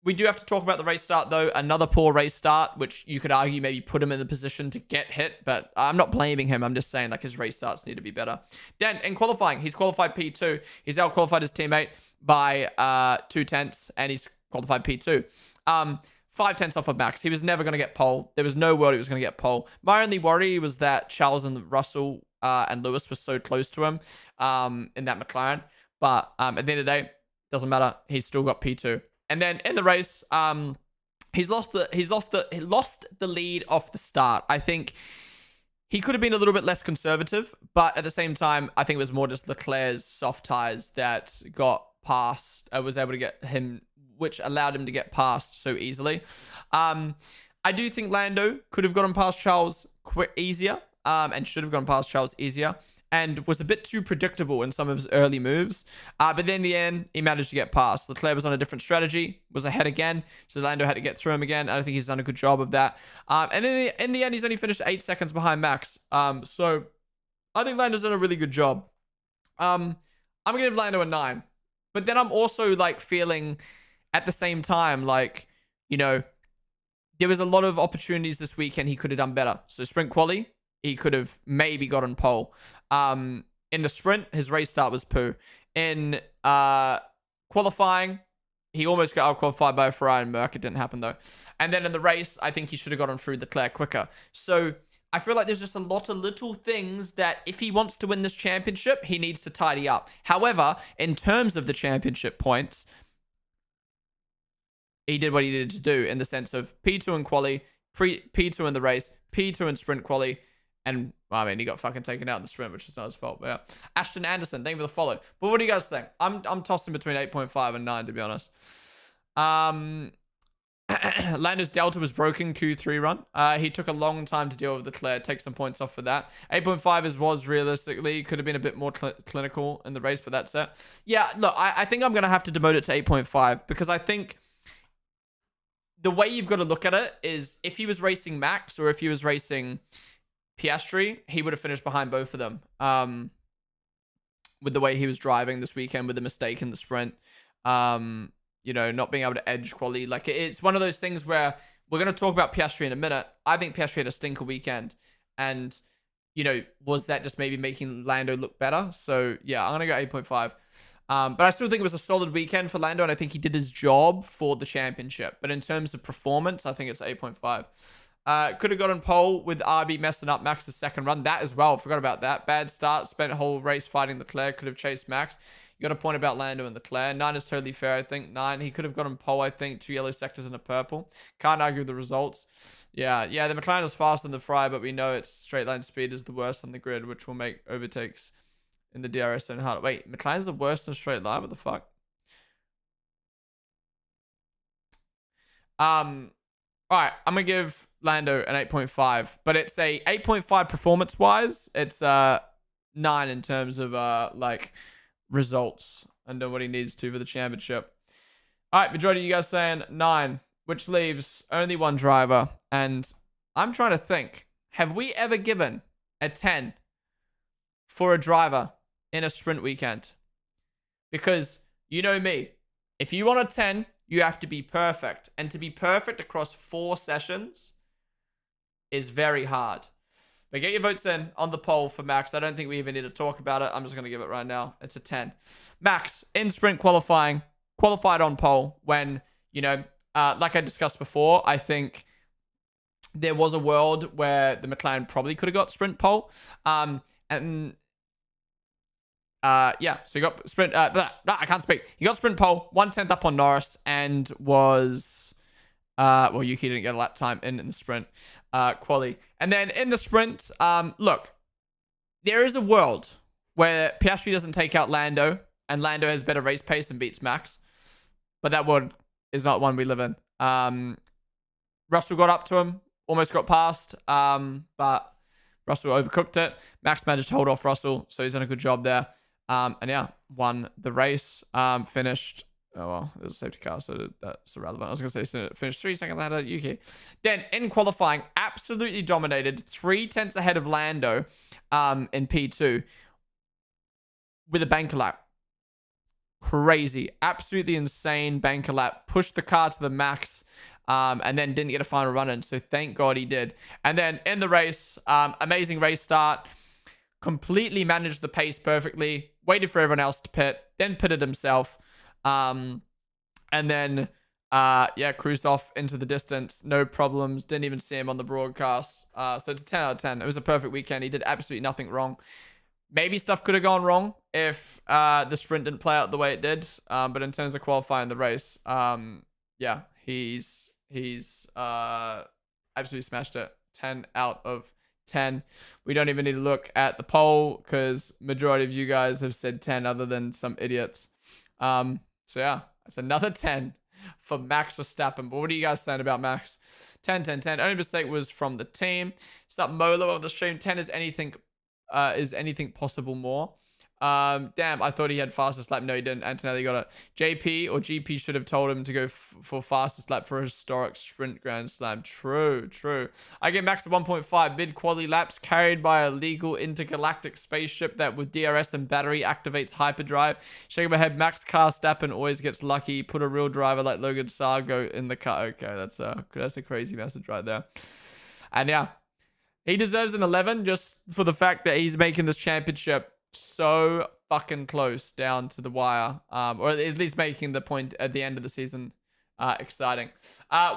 We do have to talk about the race start, though. Another poor race start, which you could argue maybe put him in the position to get hit. But I'm not blaming him. I'm just saying, like, his race starts need to be better. Then in qualifying, he's qualified P2. He's out-qualified his teammate by 2 tenths, and he's qualified P2. 5 tenths off of Max. He was never going to get pole. There was no world he was going to get pole. My only worry was that Charles and Russell and Lewis were so close to him in that McLaren. But at the end of the day, doesn't matter. He's still got P2. And then in the race, he lost the lead off the start. I think he could have been a little bit less conservative, but at the same time, I think it was more just Leclerc's soft tires that got past. I was able to get him, which allowed him to get past so easily. I do think Lando could have gotten past Charles easier, and should have gone past Charles easier. and was a bit too predictable in some of his early moves. But then in the end, he managed to get past. Leclerc was on a different strategy, was ahead again, so Lando had to get through him again. I think he's done a good job of that. And in the end, he's only finished 8 seconds behind Max. So I think Lando's done a really good job. I'm going to give Lando a 9. But then I'm also like feeling at the same time, like, you know, there was a lot of opportunities this weekend he could have done better. So sprint quali, he could have maybe gotten pole. In the sprint, his race start was poo. In qualifying, he almost got out-qualified by a Ferrari and Merc. It didn't happen, though. And then in the race, I think he should have gotten through Leclerc quicker. So I feel like there's just a lot of little things that if he wants to win this championship, he needs to tidy up. However, in terms of the championship points, he did what he needed to do in the sense of P2 in quali, P2 in the race, P2 in sprint quali, and, well, I mean, he got fucking taken out in the sprint, which is not his fault, but yeah. Ashton Anderson, thank you for the follow. But what do you guys think? I'm tossing between 8.5 and 9, to be honest. Lando's Delta was broken Q3 run. He took a long time to deal with Leclerc. Take some points off for that. 8.5 was realistically, could have been a bit more clinical in the race, but that's it. Yeah, look, I think I'm going to have to demote it to 8.5 because I think the way you've got to look at it is if he was racing Max or if he was racing Piastri, he would have finished behind both of them. With the way he was driving this weekend, with the mistake in the sprint, you know, not being able to edge quality. Like, it's one of those things where we're going to talk about Piastri in a minute. I think Piastri had a stinker weekend. And, you know, was that just maybe making Lando look better? So, yeah, I'm going to go 8.5. But I still think it was a solid weekend for Lando, and I think he did his job for the championship. But in terms of performance, I think it's 8.5. Could have gotten pole with RB messing up Max's second run. That as well. Forgot about that. Bad start. Spent a whole race fighting Leclerc. Could have chased Max. You got a point about Lando and Leclerc. 9 is totally fair, I think. 9. He could have gotten pole, I think. 2 yellow sectors and a purple. Can't argue with the results. Yeah, the McLaren is faster than the Ferrari, but we know its straight line speed is the worst on the grid, which will make overtakes in the DRS zone harder. Wait, McLaren's the worst in straight line? What the fuck? Alright, I'm gonna give Lando an 8.5, but it's a 8.5 performance-wise. It's 9 in terms of like results and what he needs to for the championship. Alright, majority of you guys saying 9, which leaves only one driver. And I'm trying to think, have we ever given a 10 for a driver in a sprint weekend? Because you know me, if you want a 10, you have to be perfect. And to be perfect across 4 sessions is very hard. But get your votes in on the poll for Max. I don't think we even need to talk about it. I'm just going to give it right now. It's a 10. Max, in sprint qualifying, qualified on pole when, you know, like I discussed before, I think there was a world where the McLaren probably could have got sprint pole. Yeah, so you got sprint, I can't speak. You got sprint pole, 1/10 up on Norris, and was, well, Yuki didn't get a lap time in the sprint, quali. And then in the sprint, look, there is a world where Piastri doesn't take out Lando, and Lando has better race pace and beats Max. But that world is not one we live in. Russell got up to him, almost got past, but Russell overcooked it. Max managed to hold off Russell, so he's done a good job there. And yeah, won the race. Finished. Oh, well, there's a safety car, so that's irrelevant. I was going to say, finished 3 seconds ahead of Yuki. Then, in qualifying, absolutely dominated. 3/10 ahead of Lando in P2 with a banker lap. Crazy. Absolutely insane banker lap. Pushed the car to the max and then didn't get a final run in, so thank God he did. And then, in the race, amazing race start. Completely managed the pace perfectly. Waited for everyone else to pit. Then pitted himself. And then, yeah, cruised off into the distance. No problems. Didn't even see him on the broadcast. So it's a 10 out of 10. It was a perfect weekend. He did absolutely nothing wrong. Maybe stuff could have gone wrong if the sprint didn't play out the way it did. But in terms of qualifying the race, yeah, he's absolutely smashed it. 10 out of 10. We don't even need to look at the poll because majority of you guys have said 10 other than some idiots. So yeah, that's another 10 for Max Verstappen. But what are you guys saying about Max? 10, 10, 10. Only mistake was from the team. Sup Molo on the stream. 10 is anything is anything possible more? Damn, I thought he had fastest lap. No, he didn't. Antonelli got it. JP or GP should have told him to go for fastest lap for a historic sprint grand slam. True, true. I get max at 1.5 mid quali laps carried by a legal intergalactic spaceship that with DRS and battery activates hyperdrive. Shaking my head, Max Verstappen always gets lucky. Put a real driver like Logan Sargo in the car. Okay, that's a crazy message right there. And yeah, he deserves an 11 just for the fact that he's making this championship so fucking close down to the wire, or at least making the point at the end of the season exciting.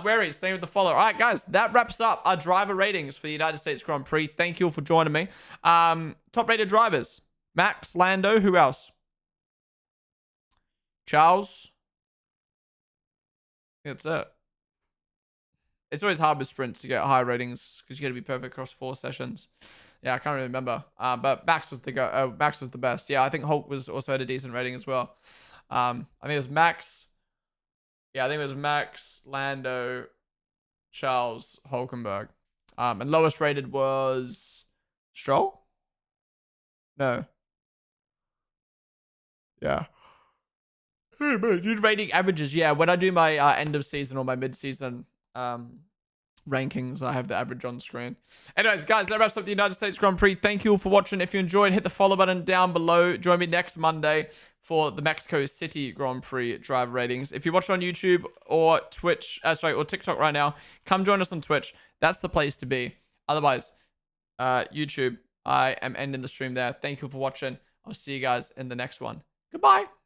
Wary, staying with the follow. All right, guys, that wraps up our driver ratings for the United States Grand Prix. Thank you all for joining me. Top rated drivers: Max, Lando. Who else? Charles. That's it. It's always hard with sprints to get high ratings because you got to be perfect across 4 sessions. Yeah, I can't really remember. But Max was Max was the best. Yeah, I think Hulk was also had a decent rating as well. I think it was Max. Yeah, I think it was Max, Lando, Charles, Hulkenberg. And lowest rated was Stroll. No. Yeah. Hey, man, dude, rating averages. Yeah, when I do my end of season or my mid season rankings, I have the average on screen. Anyways, guys, that wraps up the United States Grand Prix. Thank you all for watching. If you enjoyed, hit the follow button down below. Join me next Monday for the Mexico City Grand Prix driver ratings. If you're watching on YouTube or Twitch, or TikTok right now, come join us on Twitch. That's the place to be. Otherwise, YouTube, I am ending the stream there. Thank you for watching. I'll see you guys in the next one. Goodbye.